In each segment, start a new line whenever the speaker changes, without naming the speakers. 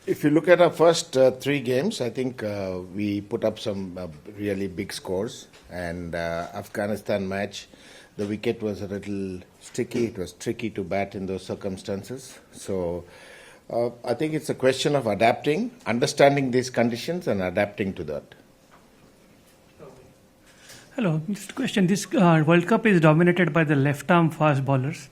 If you look at our first three games, I think we put up some really big scores. And Afghanistan match, the wicket was a little sticky. It was tricky to bat in those circumstances. So I think it's a question of adapting, understanding these conditions, and adapting to that.
Hello, just a question. This World Cup is dominated by the left-arm fast bowlers.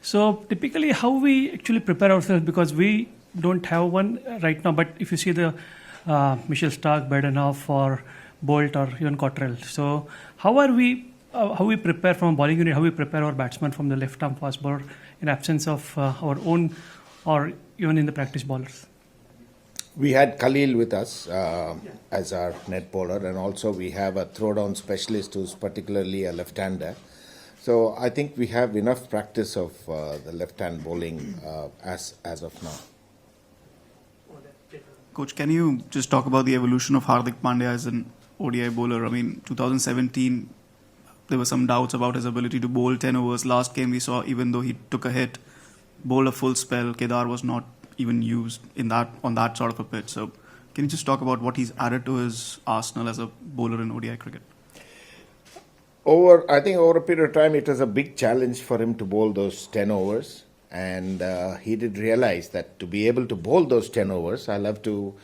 So typically, how we actually prepare ourselves, because we don't have one right now. But if you see the Mitchell Stark, Badenoff, or Bolt, or even Cottrell, so how are we? How we prepare from a bowling unit? How we prepare our batsmen from the left-arm fast bowler in absence of our own, or even in the practice bowlers?
We had Khalil with us as our net bowler, and also we have a throwdown specialist who's particularly a left-hander. So I think we have enough practice of the left-hand bowling as of now.
Coach, can you just talk about the evolution of Hardik Pandya as an ODI bowler? I mean, 2017, there were some doubts about his ability to bowl 10 overs. Last game we saw, even though he took a hit, bowled a full spell. Kedar was not even used on that sort of a pitch. So can you just talk about what he's added to his arsenal as a bowler in ODI cricket?
I think over a period of time, it was a big challenge for him to bowl those 10 overs. And he did realize that to be able to bowl those 10 overs, I'll have to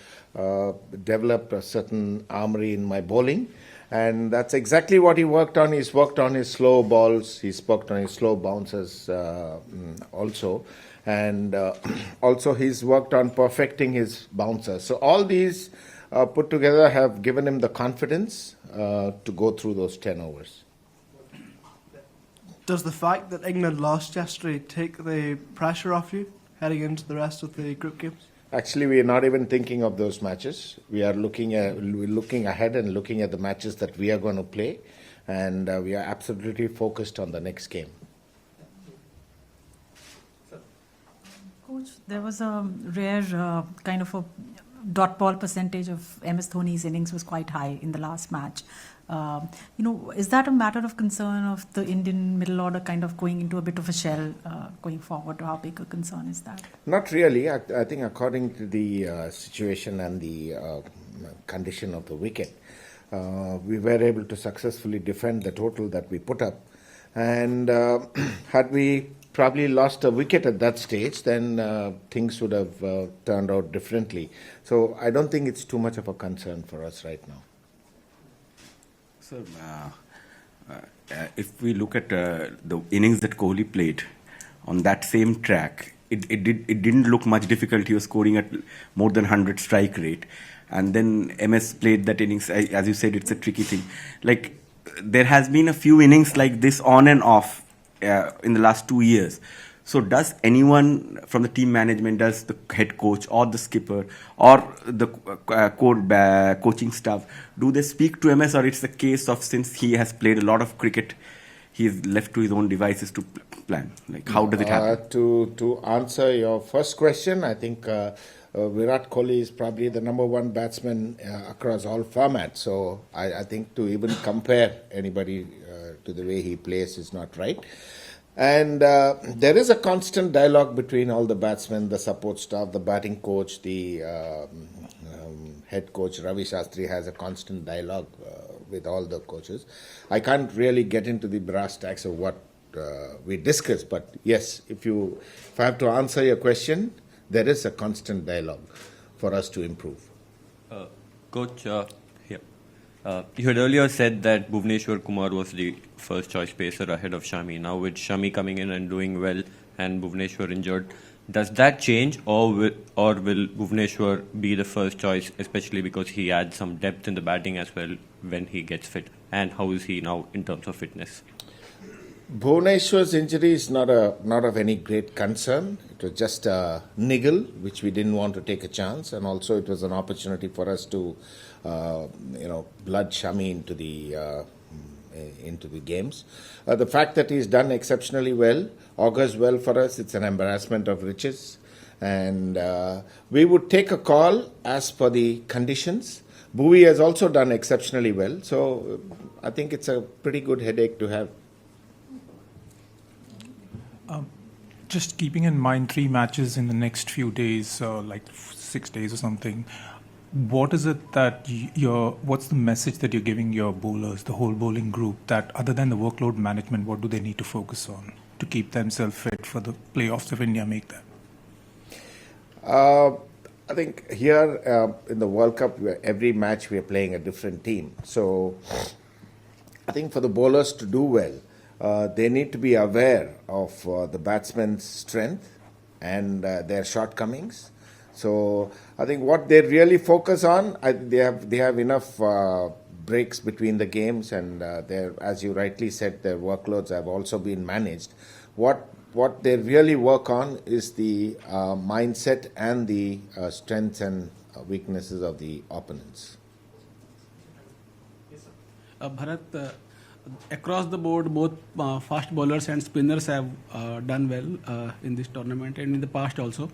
develop a certain armory in my bowling. And that's exactly what he worked on. He's worked on his slow balls. He's worked on his slow bounces also. And also he's worked on perfecting his bouncers. So all these put together have given him the confidence to go through those 10 overs.
Does the fact that England lost yesterday take the pressure off you heading into the rest of the group games?
Actually, we are not even thinking of those matches. We are looking ahead and looking at the matches that we are going to play, and we are absolutely focused on the next game.
Coach, there was a rare kind of a dot ball percentage of MS Dhoni's innings was quite high in the last match. Is that a matter of concern of the Indian middle order kind of going into a bit of a shell going forward? How big a concern is that?
Not really. I think according to the situation and the condition of the wicket, we were able to successfully defend the total that we put up. And had we probably lost a wicket at that stage, then things would have turned out differently. So I don't think it's too much of a concern for us right now.
So, if we look at the innings that Kohli played on that same track, it didn't look much difficult. He was scoring at more than 100 strike rate. And then MS played that innings. As you said, it's a tricky thing. Like, there has been a few innings like this on and off in the last 2 years. So does anyone from the team management, does the head coach or the skipper or the coaching staff, do they speak to MS, or it's the case of since he has played a lot of cricket, he's left to his own devices to plan? Like, how does it happen?
To answer your first question, I think Virat Kohli is probably the number one batsman across all formats. So I think to even compare anybody to the way he plays is not right. And there is a constant dialogue between all the batsmen, the support staff, the batting coach, the head coach Ravi Shastri has a constant dialogue with all the coaches. I can't really get into the brass tacks of what we discuss, but yes, if I have to answer your question, there is a constant dialogue for us to improve.
Coach, you had earlier said that Bhuvneshwar Kumar was the first choice pacer ahead of Shami. Now with Shami coming in and doing well and Bhuvneshwar injured, does that change, or will Bhuvneshwar be the first choice, especially because he adds some depth in the batting as well when he gets fit? And how is he now in terms of fitness?
Bhuvneshwar's injury is not of any great concern. It was just a niggle, which we didn't want to take a chance, and also it was an opportunity for us to, blood Shami into the games. The fact that he's done exceptionally well augurs well for us. It's an embarrassment of riches, and we would take a call as per the conditions. Bhuvi has also done exceptionally well, so I think it's a pretty good headache to have.
Just keeping in mind 3 matches in the next few days, 6 days or something. What is it that what's the message that you're giving your bowlers, the whole bowling group, that other than the workload management, what do they need to focus on to keep themselves fit for the playoffs if India make that?
I think here in the World Cup, every match we are playing a different team. So I think for the bowlers to do well, they need to be aware of the batsman's strength and their shortcomings. So I think what they really focus on, they have enough breaks between the games, and as you rightly said, their workloads have also been managed. What they really work on is the mindset and the strengths and weaknesses of the opponents.
Bharat, across the board, both fast bowlers and spinners have done well in this tournament and in the past also.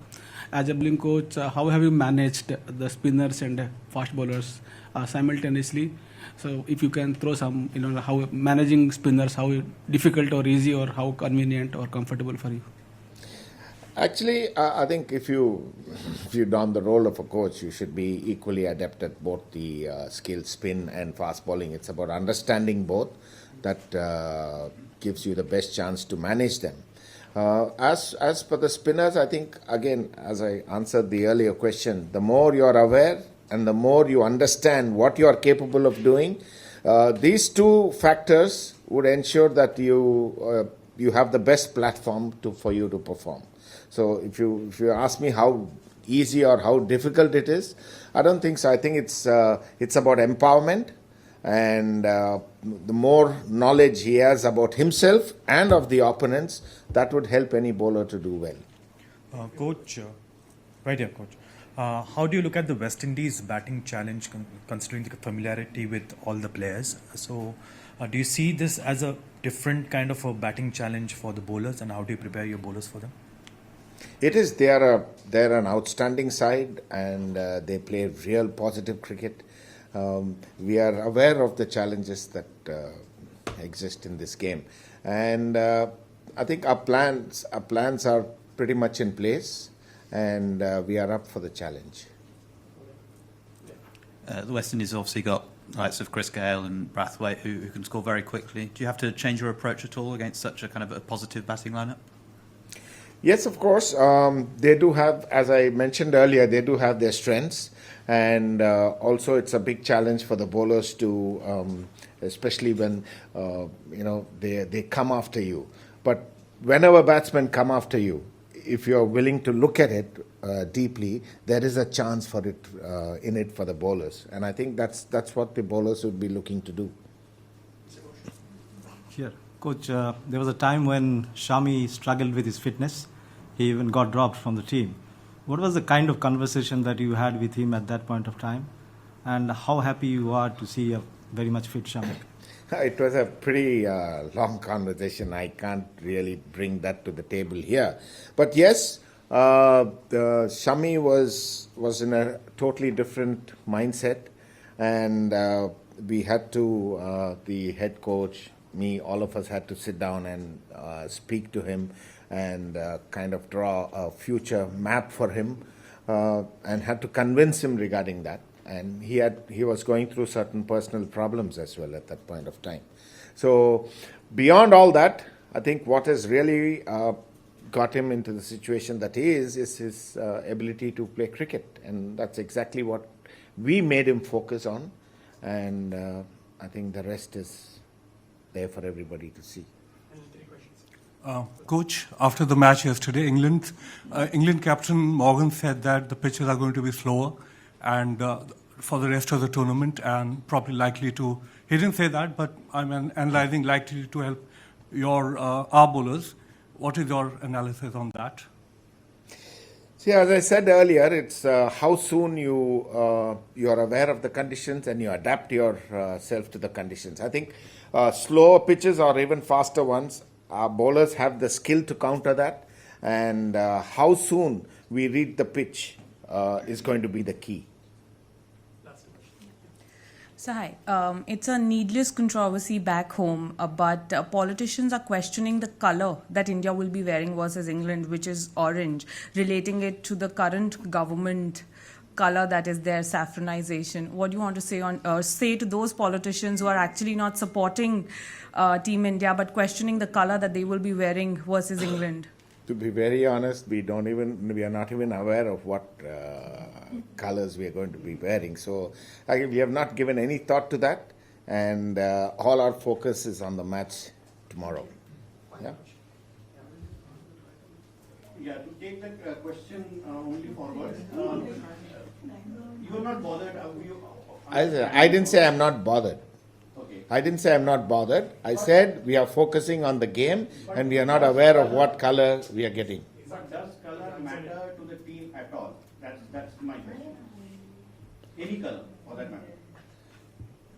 As a bowling coach, how have you managed the spinners and fast bowlers simultaneously? So if you can throw some, how managing spinners, how difficult or easy or how convenient or comfortable for you?
Actually, I think if you don the role of a coach, you should be equally adept at both the skill spin and fast bowling. It's about understanding both that gives you the best chance to manage them. As for the spinners, I think, again, as I answered the earlier question, the more you're aware and the more you understand what you are capable of doing, these two factors would ensure that you have the best platform for you to perform. So if you ask me how easy or how difficult it is, I don't think so. I think it's about empowerment, and the more knowledge he has about himself and of the opponents, that would help any bowler to do well.
Coach, right here, Coach. How do you look at the West Indies batting challenge considering the familiarity with all the players? So do you see this as a different kind of a batting challenge for the bowlers, and how do you prepare your bowlers for them?
It is. They're an outstanding side, and they play real positive cricket. We are aware of the challenges that exist in this game, and I think our plans are pretty much in place, and we are up for the challenge.
The West Indies obviously got likes of Chris Gale and Brathwaite who can score very quickly. Do you have to change your approach at all against such a kind of a positive batting lineup?
Yes, of course. They do have, as I mentioned earlier, they do have their strengths, and also it's a big challenge for the bowlers to, especially when they come after you. But whenever batsmen come after you, if you're willing to look at it deeply, there is a chance for it in it for the bowlers, and I think that's what the bowlers would be looking to do.
Here. Coach, there was a time when Shami struggled with his fitness. He even got dropped from the team. What was the kind of conversation that you had with him at that point of time? And how happy you are to see a very much fit Shami?
It was a pretty long conversation. I can't really bring that to the table here. But yes, Shami was in a totally different mindset. And we had to, the head coach, me, all of us had to sit down and speak to him and kind of draw a future map for him and had to convince him regarding that. And he was going through certain personal problems as well at that point of time. So beyond all that, I think what has really got him into the situation that he is his ability to play cricket. And that's exactly what we made him focus on. And I think the rest is there for everybody to see.
Coach, after the match yesterday, England captain Morgan said that the pitches are going to be slower and for the rest of the tournament, and probably likely to, he didn't say that, but I'm analyzing likely to help our bowlers. What is your analysis on that?
See, as I said earlier, it's how soon you are aware of the conditions and you adapt yourself to the conditions. I think slower pitches or even faster ones, our bowlers have the skill to counter that, and how soon we read the pitch is going to be the key.
So hi, it's a needless controversy back home, but politicians are questioning the color that India will be wearing versus England, which is orange, relating it to the current government color that is their saffronization. What do you want to say say to those politicians who are actually not supporting Team India but questioning the color that they will be wearing versus England?
To be very honest, we are not even aware of what colors we are going to be wearing. So we have not given any thought to that, and all our focus is on the match tomorrow. Yeah.
Yeah, to take that question only forward, you are not bothered.
I didn't say I'm not bothered.
Okay.
I didn't say I'm not bothered. I said we are focusing on the game and we are not aware of what color we are getting.
But does color matter to the team at all? That's my question. Any color, for that matter.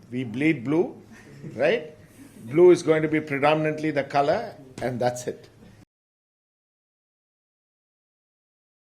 We bleed blue, right? Blue is going to be predominantly the color, and that's it.